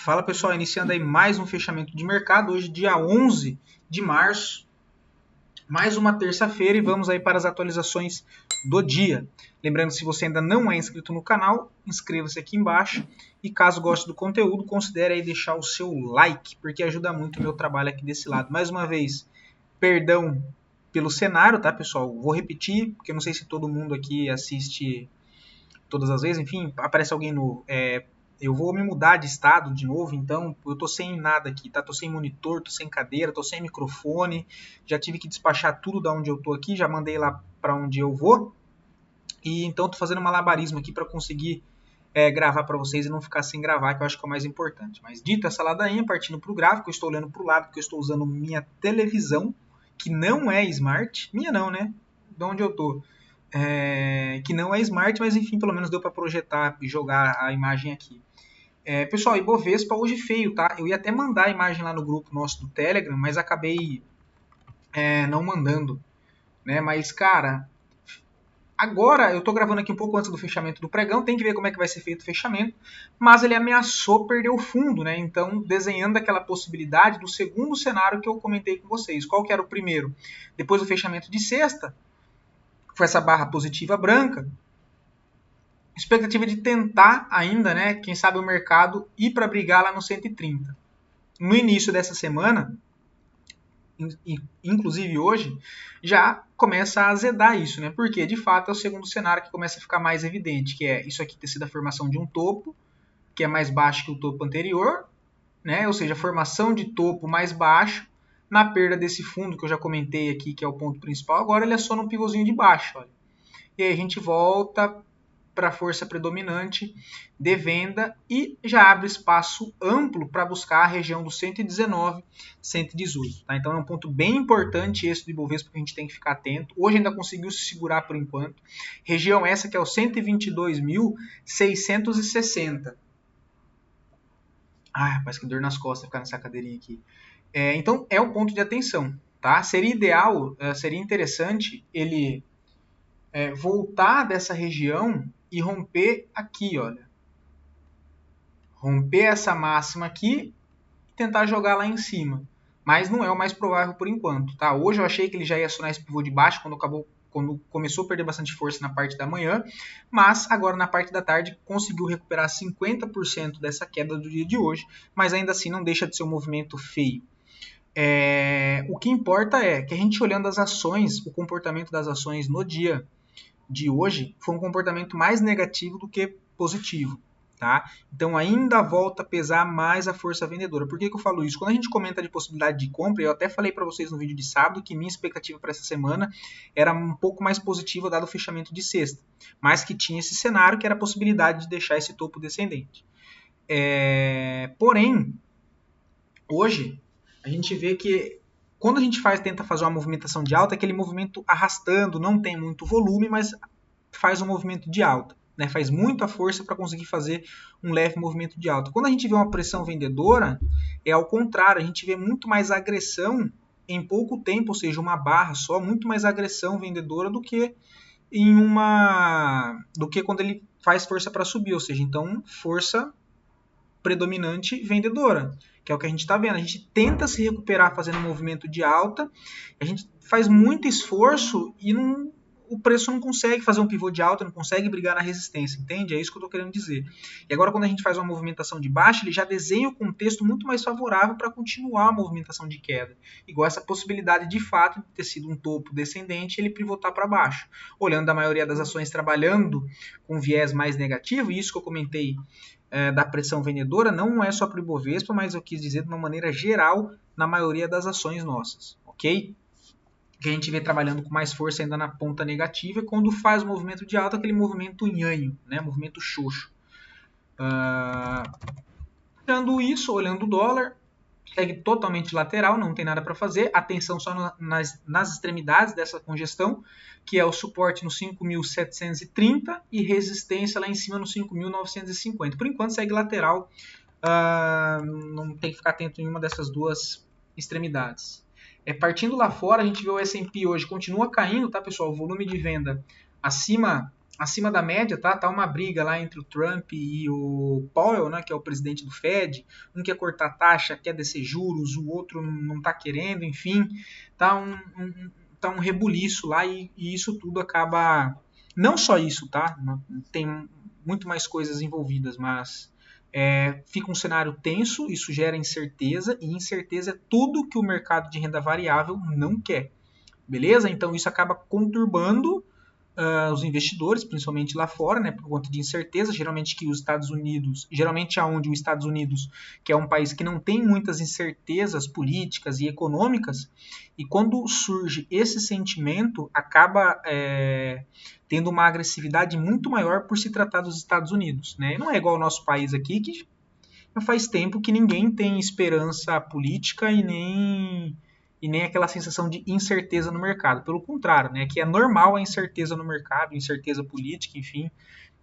Fala pessoal, iniciando aí mais um fechamento de mercado, hoje dia 11 de março, mais uma terça-feira e vamos aí para as atualizações do dia. Lembrando, se você ainda não é inscrito no canal, inscreva-se aqui embaixo e caso goste do conteúdo, considere aí deixar o seu like, porque ajuda muito o meu trabalho aqui desse lado. Mais uma vez, perdão pelo cenário, tá pessoal? Vou repetir, porque eu não sei se todo mundo aqui assiste todas as vezes, enfim, aparece alguém novo. Eu vou me mudar de estado de novo, então eu tô sem nada aqui, tá? Tô sem monitor, tô sem cadeira, tô sem microfone, já tive que despachar tudo da onde eu tô aqui, já mandei lá para onde eu vou, e então tô fazendo um malabarismo aqui para conseguir gravar para vocês e não ficar sem gravar, que eu acho que é o mais importante. Mas dito essa ladainha, partindo pro gráfico, eu estou olhando pro lado, porque eu estou usando minha televisão, que não é smart, minha não, né? De onde eu tô. Que não é smart, mas enfim, pelo menos deu para projetar e jogar a imagem aqui. Pessoal, Ibovespa hoje feio, tá? Eu ia até mandar a imagem lá no grupo nosso do Telegram, mas acabei não mandando, né? Mas, cara, agora eu tô gravando aqui um pouco antes do fechamento do pregão, tem que ver como é que vai ser feito o fechamento, mas ele ameaçou perder o fundo, né? Então, desenhando aquela possibilidade do segundo cenário que eu comentei com vocês. Qual que era o primeiro? Depois do fechamento de sexta, foi essa barra positiva branca, expectativa de tentar ainda, né, quem sabe o mercado ir para brigar lá no 130. No início dessa semana, inclusive hoje, já começa a azedar isso, né? Porque de fato é o segundo cenário que começa a ficar mais evidente, que é isso aqui ter sido a formação de um topo, que é mais baixo que o topo anterior, né? Ou seja, a formação de topo mais baixo, na perda desse fundo que eu já comentei aqui, que é o ponto principal, agora ele é só num pivôzinho de baixo, olha. E aí a gente volta para a força predominante de venda e já abre espaço amplo para buscar a região do 119, 118. Tá? Então é um ponto bem importante esse do Ibovespa que a gente tem que ficar atento. Hoje ainda conseguiu se segurar por enquanto. Região essa que é o 122.660. Rapaz, que dor nas costas ficar nessa cadeirinha aqui. Então é um ponto de atenção. Tá? Seria ideal, seria interessante ele voltar dessa região e romper aqui, olha. Romper essa máxima aqui e tentar jogar lá em cima. Mas não é o mais provável por enquanto, tá? Hoje eu achei que ele já ia acionar esse pivô de baixo quando começou a perder bastante força na parte da manhã, mas agora na parte da tarde conseguiu recuperar 50% dessa queda do dia de hoje, mas ainda assim não deixa de ser um movimento feio. O que importa é que a gente olhando as ações, o comportamento das ações no dia de hoje foi um comportamento mais negativo do que positivo. Tá? Então ainda volta a pesar mais a força vendedora. Por que eu falo isso? Quando a gente comenta de possibilidade de compra, eu até falei para vocês no vídeo de sábado que minha expectativa para essa semana era um pouco mais positiva dado o fechamento de sexta, mas que tinha esse cenário que era a possibilidade de deixar esse topo descendente. Porém, hoje a gente vê que quando a gente tenta fazer uma movimentação de alta, aquele movimento arrastando, não tem muito volume, mas faz um movimento de alta. Né? Faz muita força para conseguir fazer um leve movimento de alta. Quando a gente vê uma pressão vendedora, é ao contrário, a gente vê muito mais agressão em pouco tempo, ou seja, uma barra só, muito mais agressão vendedora do que quando ele faz força para subir, ou seja, então força predominante vendedora, que é o que a gente está vendo. A gente tenta se recuperar fazendo um movimento de alta, a gente faz muito esforço e o preço não consegue fazer um pivô de alta, não consegue brigar na resistência, entende? É isso que eu estou querendo dizer. E agora, quando a gente faz uma movimentação de baixa, ele já desenha o contexto muito mais favorável para continuar a movimentação de queda. Igual essa possibilidade de fato de ter sido um topo descendente e ele pivotar para baixo. Olhando a maioria das ações trabalhando com viés mais negativo, e isso que eu comentei da pressão vendedora não é só para o Ibovespa, mas eu quis dizer de uma maneira geral na maioria das ações nossas, ok? Que a gente vê trabalhando com mais força ainda na ponta negativa, é quando faz o movimento de alta, aquele movimento nhanho, né? Movimento xoxo. Olhando isso, olhando o dólar, segue totalmente lateral, não tem nada para fazer, atenção só nas extremidades dessa congestão, que é o suporte no 5.730 e resistência lá em cima no 5.950. Por enquanto segue lateral, não tem que ficar atento em nenhuma dessas duas extremidades. Partindo lá fora, a gente vê o S&P hoje continua caindo, tá pessoal? O volume de venda acima acima da média, tá? Tá uma briga lá entre o Trump e o Powell, né, que é o presidente do Fed. Um quer cortar taxa, quer descer juros, o outro não tá querendo, enfim. Tá tá um rebuliço lá e isso tudo acaba... Não só isso, tá? Tem muito mais coisas envolvidas, mas fica um cenário tenso, isso gera incerteza, e incerteza é tudo que o mercado de renda variável não quer. Beleza? Então isso acaba conturbando os investidores, principalmente lá fora, né, por conta de incerteza, geralmente aonde os Estados Unidos, que é um país que não tem muitas incertezas políticas e econômicas, e quando surge esse sentimento, acaba tendo uma agressividade muito maior por se tratar dos Estados Unidos, né? Não é igual ao nosso país aqui, que faz tempo que ninguém tem esperança política e nem aquela sensação de incerteza no mercado. Pelo contrário, né, que é normal a incerteza no mercado, incerteza política, enfim.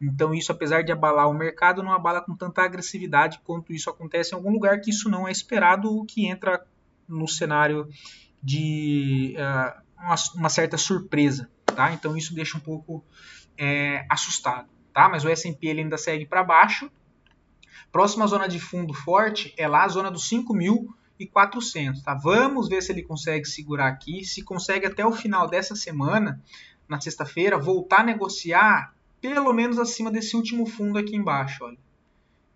Então isso, apesar de abalar o mercado, não abala com tanta agressividade quanto isso acontece em algum lugar que isso não é esperado, o que entra no cenário de uma certa surpresa. Tá? Então isso deixa um pouco assustado. Tá? Mas o S&P ele ainda segue para baixo. Próxima zona de fundo forte é lá a zona dos 5.400. Tá? Vamos ver se ele consegue segurar aqui. Se consegue até o final dessa semana, na sexta-feira, voltar a negociar pelo menos acima desse último fundo aqui embaixo. Olha,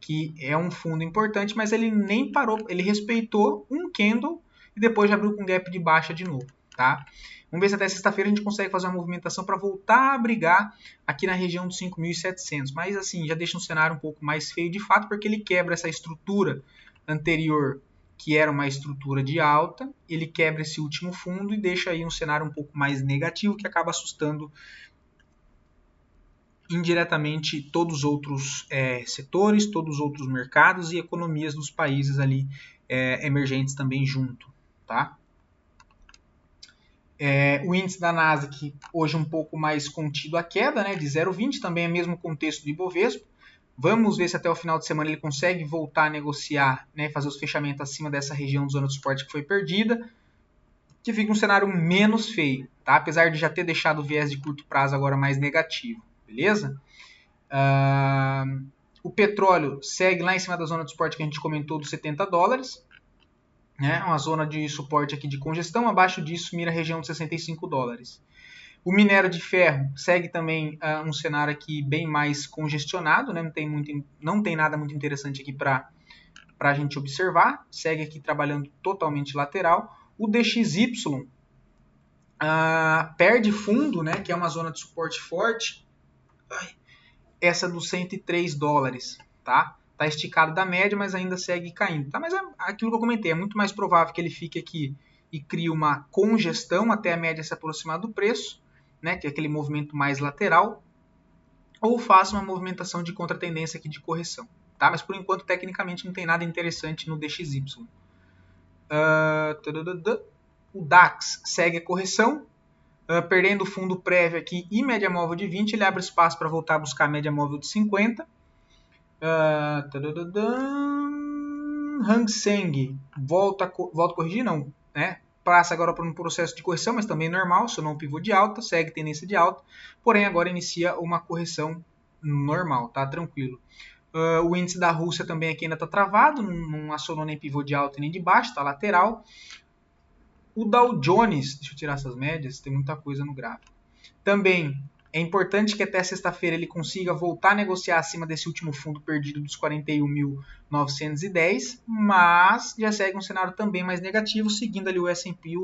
que é um fundo importante, mas ele nem parou. Ele respeitou um candle e depois já abriu com gap de baixa de novo. Tá? Vamos ver se até sexta-feira a gente consegue fazer uma movimentação para voltar a brigar aqui na região dos 5.700. Mas assim, já deixa um cenário um pouco mais feio de fato, porque ele quebra essa estrutura anterior, que era uma estrutura de alta, ele quebra esse último fundo e deixa aí um cenário um pouco mais negativo, que acaba assustando indiretamente todos os outros setores, todos os outros mercados e economias dos países ali emergentes também junto. Tá? O índice da Nasdaq hoje um pouco mais contido a queda, né, de 0,20, também é mesmo contexto do Ibovespa. Vamos ver se até o final de semana ele consegue voltar a negociar, né, fazer os fechamentos acima dessa região de zona de suporte que foi perdida, que fica um cenário menos feio, tá? Apesar de já ter deixado o viés de curto prazo agora mais negativo, beleza? O petróleo segue lá em cima da zona de suporte que a gente comentou dos $70, né? Uma zona de suporte aqui de congestão, abaixo disso mira a região de $65. O minério de ferro segue também um cenário aqui bem mais congestionado, né? Não tem nada muito interessante aqui para a gente observar, segue aqui trabalhando totalmente lateral. O DXY perde fundo, né? Que é uma zona de suporte forte, essa dos $103, tá? Tá esticado da média, mas ainda segue caindo. Tá? Mas aquilo que eu comentei, é muito mais provável que ele fique aqui e crie uma congestão até a média se aproximar do preço, né, que é aquele movimento mais lateral, ou faça uma movimentação de contratendência aqui de correção. Tá? Mas por enquanto, tecnicamente, não tem nada interessante no DXY. O DAX segue a correção, perdendo o fundo prévio aqui e média móvel de 20, ele abre espaço para voltar a buscar a média móvel de 50. Hang Seng volta a corrigir, não, né? Passa agora por um processo de correção, mas também normal, acionou um pivô de alta, segue tendência de alta, porém agora inicia uma correção normal, tá? Tranquilo. O índice da Rússia também aqui ainda está travado, não acionou nem pivô de alta nem de baixo, está lateral. O Dow Jones, deixa eu tirar essas médias, tem muita coisa no gráfico. Também é importante que até sexta-feira ele consiga voltar a negociar acima desse último fundo perdido dos 41.910, mas já segue um cenário também mais negativo, seguindo ali o S&P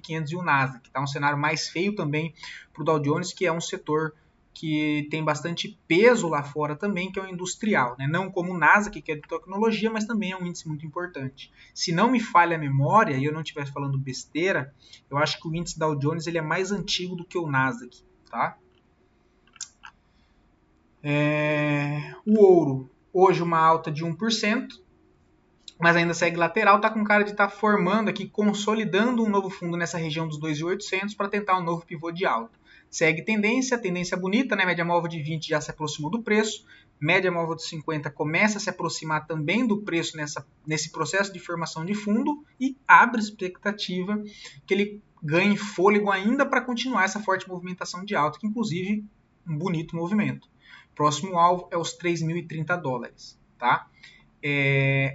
500 e o Nasdaq. Tá um cenário mais feio também para o Dow Jones, que é um setor que tem bastante peso lá fora também, que é o industrial, né? Não como o Nasdaq, que é de tecnologia, mas também é um índice muito importante. Se não me falha a memória, e eu não estiver falando besteira, eu acho que o índice Dow Jones ele é mais antigo do que o Nasdaq. Tá? O ouro, hoje uma alta de 1%, mas ainda segue lateral, está com cara de estar formando aqui, consolidando um novo fundo nessa região dos 2.800 para tentar um novo pivô de alta. Segue tendência bonita, né? Média móvel de 20 já se aproximou do preço, média móvel de 50 começa a se aproximar também do preço nesse processo de formação de fundo e abre expectativa que ele ganhe fôlego ainda para continuar essa forte movimentação de alta, que inclusive um bonito movimento. Próximo alvo é os 3.030 dólares. Tá?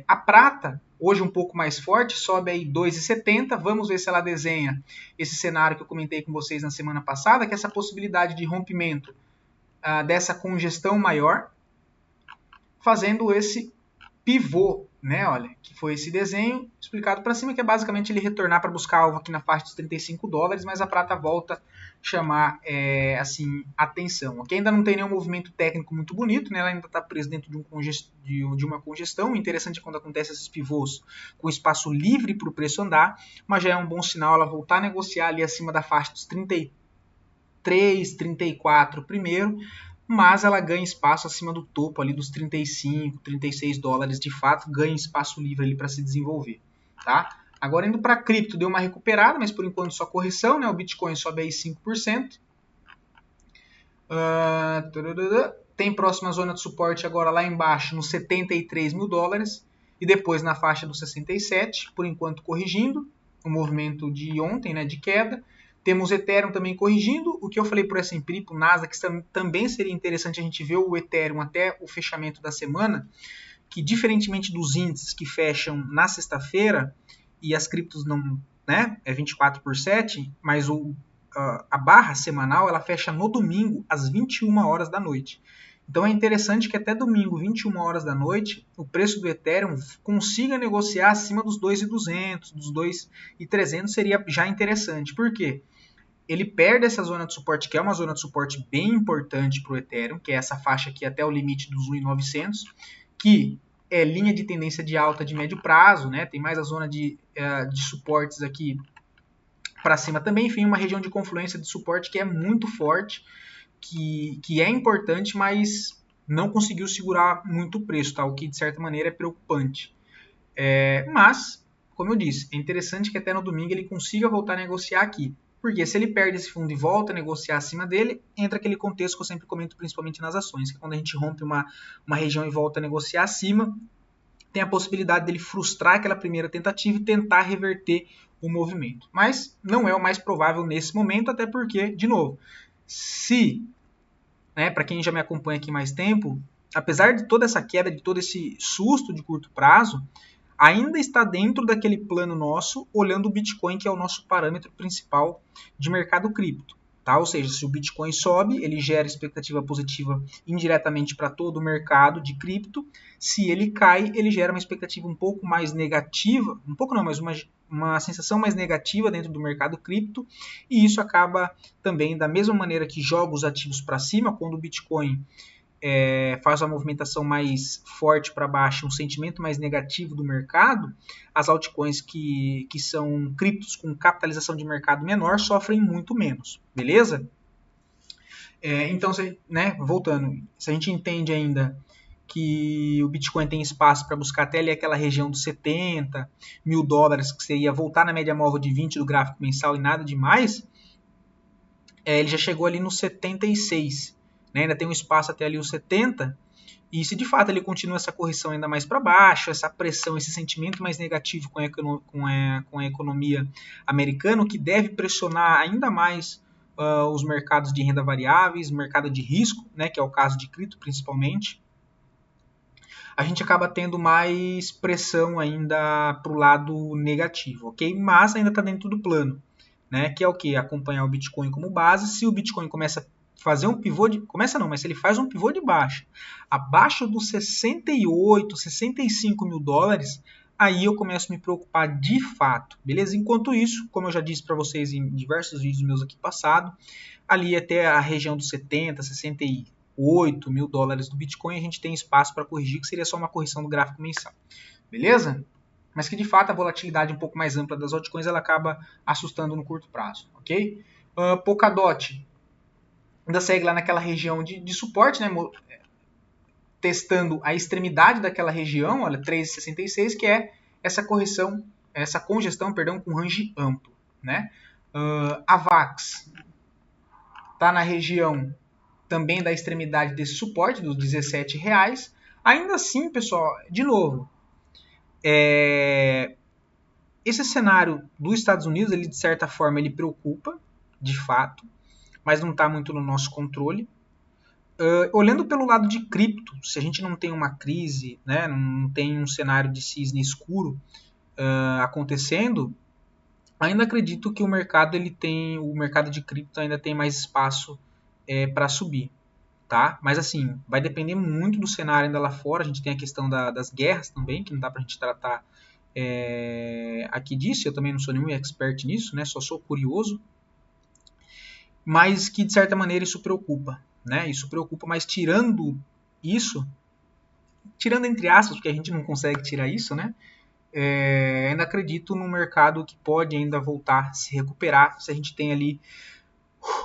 A prata, hoje um pouco mais forte, sobe aí 2,70. Vamos ver se ela desenha esse cenário que eu comentei com vocês na semana passada, que é essa possibilidade de rompimento dessa congestão maior, fazendo esse pivô, né? Olha, que foi esse desenho explicado para cima, que é basicamente ele retornar para buscar alvo aqui na faixa dos 35 dólares, mas a prata volta a chamar assim, atenção. Aqui ainda não tem nenhum movimento técnico muito bonito, né? Ela ainda está presa dentro de uma congestão. O interessante é quando acontece esses pivôs com espaço livre para o preço andar, mas já é um bom sinal ela voltar a negociar ali acima da faixa dos 33, 34 primeiro, mas ela ganha espaço acima do topo ali dos 35, 36 dólares, de fato, ganha espaço livre ali para se desenvolver, tá? Agora indo para cripto, deu uma recuperada, mas por enquanto só correção, né? O Bitcoin sobe aí 5%. Tem próxima zona de suporte agora lá embaixo, nos 73 mil dólares, e depois na faixa dos 67, por enquanto corrigindo, o movimento de ontem, né, de queda. Temos Ethereum também corrigindo, o que eu falei para o S&P, para o Nasdaq, também seria interessante a gente ver o Ethereum até o fechamento da semana, que diferentemente dos índices que fecham na sexta-feira, e as criptos não, né, é 24/7, mas a barra semanal ela fecha no domingo às 21 horas da noite. Então é interessante que até domingo, 21 horas da noite, o preço do Ethereum consiga negociar acima dos 2.200, dos 2.300, seria já interessante. Por quê? Ele perde essa zona de suporte, que é uma zona de suporte bem importante para o Ethereum, que é essa faixa aqui até o limite dos 1.900, que é linha de tendência de alta de médio prazo, né? Tem mais a zona de suportes aqui para cima também, enfim, uma região de confluência de suporte que é muito forte, que é importante, mas não conseguiu segurar muito o preço, tá? O que de certa maneira é preocupante. Mas, como eu disse, é interessante que até no domingo ele consiga voltar a negociar aqui. Porque se ele perde esse fundo e volta a negociar acima dele, entra aquele contexto que eu sempre comento, principalmente nas ações, que é quando a gente rompe uma região e volta a negociar acima, tem a possibilidade dele frustrar aquela primeira tentativa e tentar reverter o movimento. Mas não é o mais provável nesse momento, até porque, de novo, se, né, para quem já me acompanha aqui mais tempo, apesar de toda essa queda, de todo esse susto de curto prazo, ainda está dentro daquele plano nosso, olhando o Bitcoin, que é o nosso parâmetro principal de mercado cripto. Tá? Ou seja, se o Bitcoin sobe, ele gera expectativa positiva indiretamente para todo o mercado de cripto. Se ele cai, ele gera uma expectativa um pouco mais negativa, um pouco não, mas uma sensação mais negativa dentro do mercado cripto, e isso acaba também, da mesma maneira que joga os ativos para cima, quando o Bitcoin faz uma movimentação mais forte para baixo, um sentimento mais negativo do mercado, as altcoins que são criptos com capitalização de mercado menor sofrem muito menos, beleza? Então, né, voltando, se a gente entende ainda que o Bitcoin tem espaço para buscar até ali aquela região dos 70 mil dólares, que seria voltar na média móvel de 20 do gráfico mensal e nada demais, ele já chegou ali nos 76, né? Ainda tem um espaço até ali os 70, e se de fato ele continua essa correção ainda mais para baixo, essa pressão, esse sentimento mais negativo com a economia americana, que deve pressionar ainda mais os mercados de renda variáveis, mercado de risco, né, que é o caso de cripto principalmente, a gente acaba tendo mais pressão ainda para o lado negativo, ok? Mas ainda está dentro do plano, né? Que é o que? Acompanhar o Bitcoin como base. Se o Bitcoin começa a fazer um pivô começa não, mas se ele faz um pivô de baixa, abaixo dos 68, 65 mil dólares, aí eu começo a me preocupar de fato, beleza? Enquanto isso, como eu já disse para vocês em diversos vídeos meus aqui passado, ali até a região dos 70, 68 mil dólares do Bitcoin, a gente tem espaço para corrigir, que seria só uma correção do gráfico mensal, beleza? Mas que de fato a volatilidade um pouco mais ampla das altcoins ela acaba assustando no curto prazo, ok? Polkadot ainda segue lá naquela região de suporte, né? Testando a extremidade daquela região, olha, 3,66, que é essa correção, essa congestão, perdão, com range amplo, né? A VAX está na região também da extremidade desse suporte, dos R$17. Ainda assim, pessoal, de novo, esse cenário dos Estados Unidos, ele de certa forma, ele preocupa, de fato, mas não está muito no nosso controle. Olhando pelo lado de cripto, se a gente não tem uma crise, né, não tem um cenário de cisne escuro acontecendo, ainda acredito que o mercado de cripto ainda tem mais espaço para subir, tá? Mas assim, vai depender muito do cenário ainda lá fora. A gente tem a questão das guerras também, que não dá para a gente tratar aqui disso. Eu também não sou nenhum expert nisso, né? Só sou curioso, mas que de certa maneira isso preocupa, né? Isso preocupa, mas tirando isso, tirando entre aspas, porque a gente não consegue tirar isso, né? Ainda acredito no mercado que pode ainda voltar a se recuperar se a gente tem ali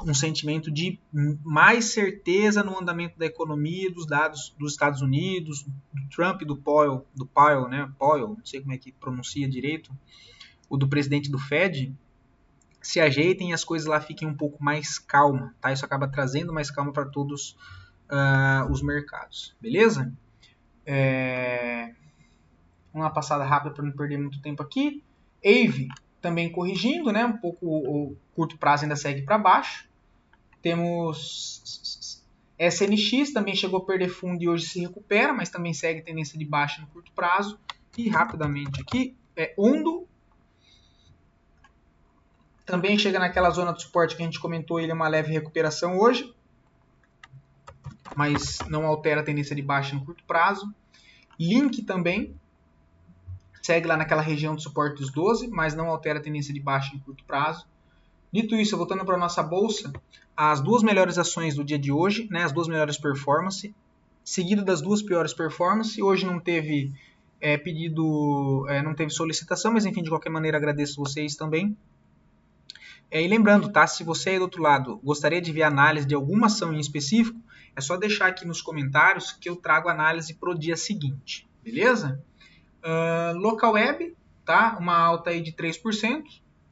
um sentimento de mais certeza no andamento da economia, dos dados dos Estados Unidos, do Trump e do Powell, né? Powell, não sei como é que pronuncia direito, o do presidente do Fed, se ajeitem e as coisas lá fiquem um pouco mais calma, tá? Isso acaba trazendo mais calma para todos os mercados, beleza? Uma passada rápida para não perder muito tempo aqui. AVE também corrigindo, né? Um pouco o curto prazo ainda segue para baixo. Temos SNX, também chegou a perder fundo e hoje se recupera, mas também segue tendência de baixa no curto prazo. E rapidamente aqui, Undo também chega naquela zona de suporte que a gente comentou, ele é uma leve recuperação hoje, mas não altera a tendência de baixa no curto prazo. Link também segue lá naquela região de suporte dos 12, mas não altera a tendência de baixa em curto prazo. Dito isso, voltando para a nossa bolsa, as duas melhores ações do dia de hoje, né, as duas melhores performances, seguido das duas piores performances. Hoje não teve pedido, não teve solicitação, mas enfim, de qualquer maneira agradeço vocês também. E lembrando, tá, se você aí do outro lado gostaria de ver análise de alguma ação em específico, é só deixar aqui nos comentários que eu trago análise para o dia seguinte, beleza? Local Web, tá? Uma alta aí de 3%,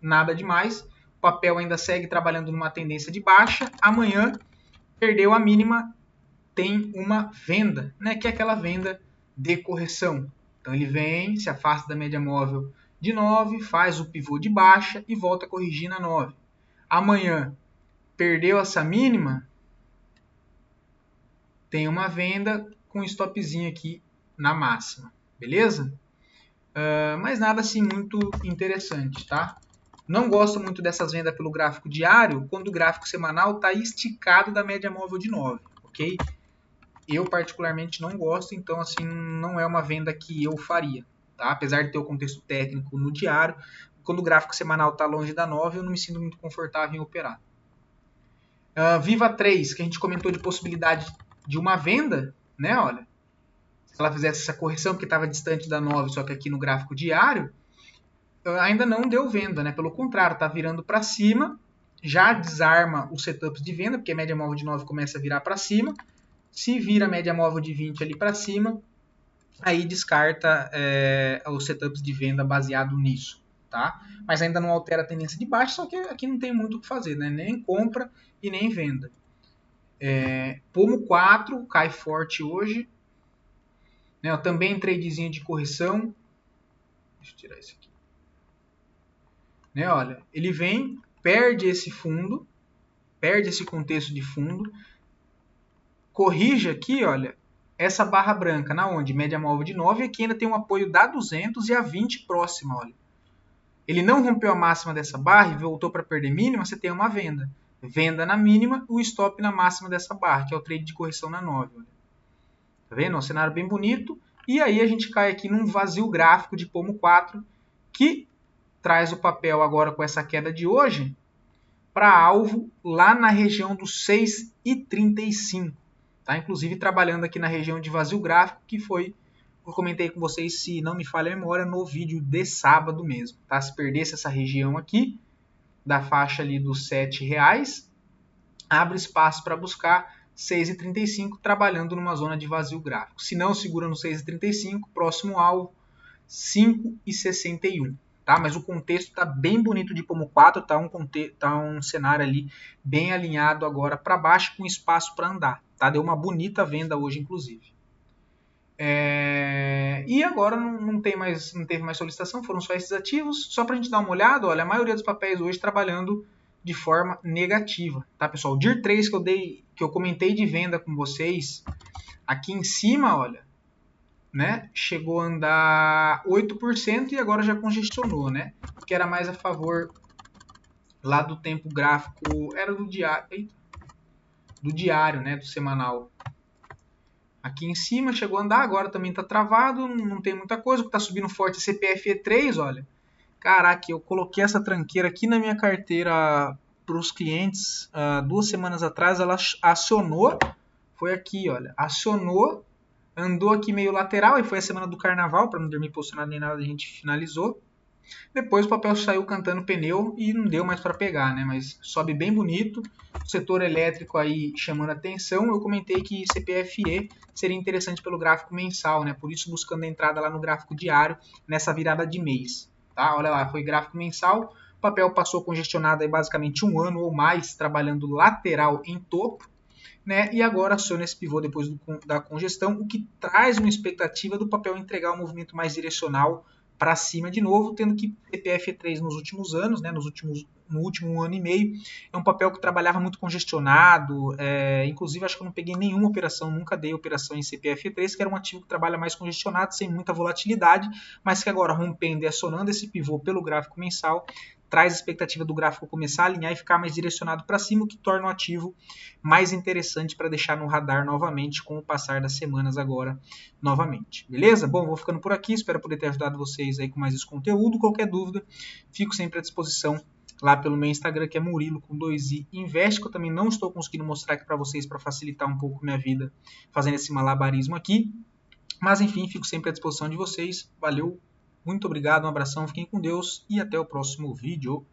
nada demais. O papel ainda segue trabalhando numa tendência de baixa. Amanhã perdeu a mínima, tem uma venda, né? Que é aquela venda de correção. Então ele vem, se afasta da média móvel de 9, faz o pivô de baixa e volta a corrigir na 9. Amanhã perdeu essa mínima, tem uma venda com stopzinho aqui na máxima, beleza? Mas nada assim muito interessante, tá? Não gosto muito dessas vendas pelo gráfico diário, quando o gráfico semanal está esticado da média móvel de 9, ok? Eu particularmente não gosto, então assim, não é uma venda que eu faria, tá? Apesar de ter o contexto técnico no diário, quando o gráfico semanal está longe da 9, eu não me sinto muito confortável em operar. Viva 3, que a gente comentou de possibilidade de uma venda, né? Olha, se ela fizesse essa correção, porque estava distante da 9, só que aqui no gráfico diário, ainda não deu venda, né? Pelo contrário, está virando para cima, já desarma os setups de venda, porque a média móvel de 9 começa a virar para cima. Se vira a média móvel de 20 ali para cima, aí descarta os setups de venda baseado nisso, tá? Mas ainda não altera a tendência de baixa, só que aqui não tem muito o que fazer, né? Nem compra e nem venda. Pomo 4 cai forte hoje, né? Eu também tradezinho de correção. Deixa eu tirar isso aqui. Né? Olha, ele vem, perde esse fundo, perde esse contexto de fundo, corrige aqui, olha, essa barra branca, na onde? Média móvel de 9, e aqui ainda tem um apoio da 200 e a 20 próxima, olha. Ele não rompeu a máxima dessa barra e voltou para perder mínima, você tem uma venda. Venda na mínima, o stop na máxima dessa barra, que é o trade de correção na 9. Olha. Tá vendo? É um cenário bem bonito. E aí a gente cai aqui num vazio gráfico de Pomo 4, que traz o papel agora com essa queda de hoje para alvo lá na região dos 6,35. Tá? Inclusive trabalhando aqui na região de vazio gráfico, que foi, eu comentei com vocês, se não me falha a memória, no vídeo de sábado mesmo. Tá? Se perdesse essa região aqui, da faixa ali dos R$7, abre espaço para buscar 6,35, trabalhando numa zona de vazio gráfico. Se não, segura no 6,35, próximo alvo 5,61. Tá? Mas o contexto está bem bonito de Pomo 4, tá um cenário ali bem alinhado agora para baixo, com espaço para andar. Tá? Deu uma bonita venda hoje, inclusive. E agora não teve mais solicitação, foram só esses ativos. Só para a gente dar uma olhada, olha, a maioria dos papéis hoje trabalhando de forma negativa, tá, pessoal? O DIR 3 que eu comentei de venda com vocês, aqui em cima, olha, né, chegou a andar 8% e agora já congestionou, né? Que era mais a favor lá do tempo gráfico, era do diário, né, do semanal. Aqui em cima chegou a andar, agora também está travado, não tem muita coisa. O que está subindo forte é CPFE3, olha. Caraca, eu coloquei essa tranqueira aqui na minha carteira para os clientes 2 semanas atrás. Ela acionou, foi aqui, olha, acionou, andou aqui meio lateral, e foi a semana do carnaval, para não dormir posicionado nem nada, a gente finalizou. Depois o papel saiu cantando pneu e não deu mais para pegar, né? Mas sobe bem bonito. O setor elétrico aí chamando atenção. Eu comentei que CPFE seria interessante pelo gráfico mensal, né? Por isso buscando a entrada lá no gráfico diário nessa virada de mês, tá? Olha lá, foi gráfico mensal. O papel passou congestionado aí basicamente 1 ano ou mais trabalhando lateral em topo, né? E agora aciona esse pivô depois da congestão, o que traz uma expectativa do papel entregar um movimento mais direcional para cima de novo, tendo que CPF3 nos últimos anos, né, no último ano e meio, é um papel que trabalhava muito congestionado, inclusive acho que eu não peguei nenhuma operação, nunca dei operação em CPF3, que era um ativo que trabalha mais congestionado, sem muita volatilidade, mas que agora rompendo e acionando esse pivô pelo gráfico mensal, traz a expectativa do gráfico começar a alinhar e ficar mais direcionado para cima, o que torna o ativo mais interessante para deixar no radar novamente com o passar das semanas agora novamente. Beleza? Bom, vou ficando por aqui, espero poder ter ajudado vocês aí com mais esse conteúdo. Qualquer dúvida, fico sempre à disposição lá pelo meu Instagram, que é Murilo com 2i Invest, que eu também não estou conseguindo mostrar aqui para vocês para facilitar um pouco minha vida fazendo esse malabarismo aqui. Mas enfim, fico sempre à disposição de vocês. Valeu, muito obrigado, um abração, fiquem com Deus e até o próximo vídeo.